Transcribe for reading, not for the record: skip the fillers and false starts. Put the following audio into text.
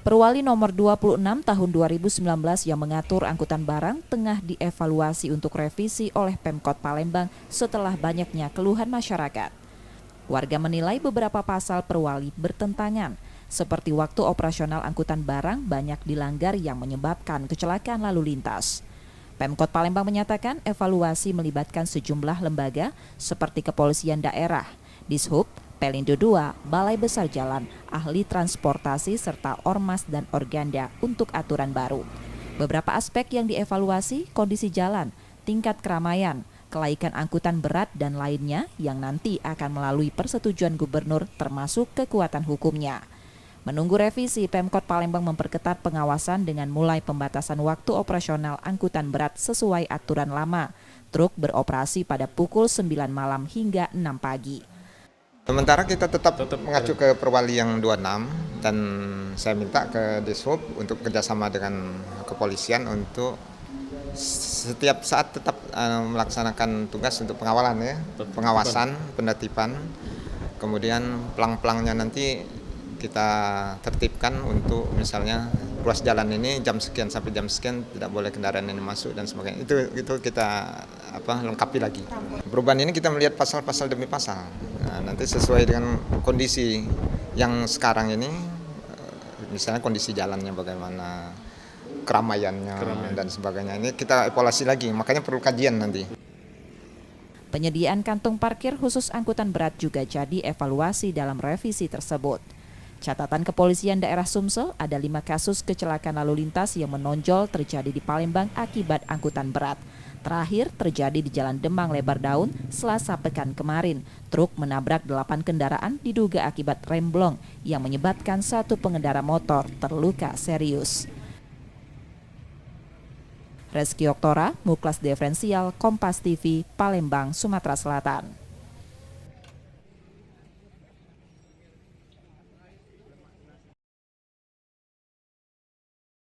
Perwali nomor 26 tahun 2019 yang mengatur angkutan barang tengah dievaluasi untuk revisi oleh Pemkot Palembang setelah banyaknya keluhan masyarakat. Warga menilai beberapa pasal Perwali bertentangan, seperti waktu operasional angkutan barang banyak dilanggar yang menyebabkan kecelakaan lalu lintas. Pemkot Palembang menyatakan evaluasi melibatkan sejumlah lembaga seperti Kepolisian Daerah, Dishub, Pelindo II, Balai Besar Jalan, Ahli Transportasi, serta Ormas dan Organda untuk aturan baru. Beberapa aspek yang dievaluasi, kondisi jalan, tingkat keramaian, kelaikan angkutan berat dan lainnya yang nanti akan melalui persetujuan gubernur termasuk kekuatan hukumnya. Menunggu revisi, Pemkot Palembang memperketat pengawasan dengan mulai pembatasan waktu operasional angkutan berat sesuai aturan lama. Truk beroperasi pada pukul 9 malam hingga 6 pagi. Sementara kita tetap mengacu ke Perwali yang 26 dan saya minta ke Dishub untuk kerjasama dengan kepolisian untuk setiap saat tetap melaksanakan tugas untuk pengawalan ya, pengawasan, penertiban, kemudian pelang-pelangnya nanti kita tertibkan untuk misalnya ruas jalan ini jam sekian sampai jam sekian tidak boleh kendaraan ini masuk dan sebagainya. Itu kita lengkapi lagi. Perubahan ini kita melihat pasal-pasal demi pasal. Nah, nanti sesuai dengan kondisi yang sekarang ini, misalnya kondisi jalannya bagaimana, keramaiannya dan sebagainya. Ini kita evaluasi lagi, makanya perlu kajian nanti. Penyediaan kantong parkir khusus angkutan berat juga jadi evaluasi dalam revisi tersebut. Catatan Kepolisian Daerah Sumsel, ada 5 kasus kecelakaan lalu lintas yang menonjol terjadi di Palembang akibat angkutan berat. Terakhir terjadi di Jalan Demang Lebar Daun, Selasa pekan kemarin. Truk menabrak 8 kendaraan diduga akibat remblong yang menyebabkan 1 pengendara motor terluka serius. Reski Oktora, Muklas Diferensial, Kompas TV, Palembang, Sumatera Selatan.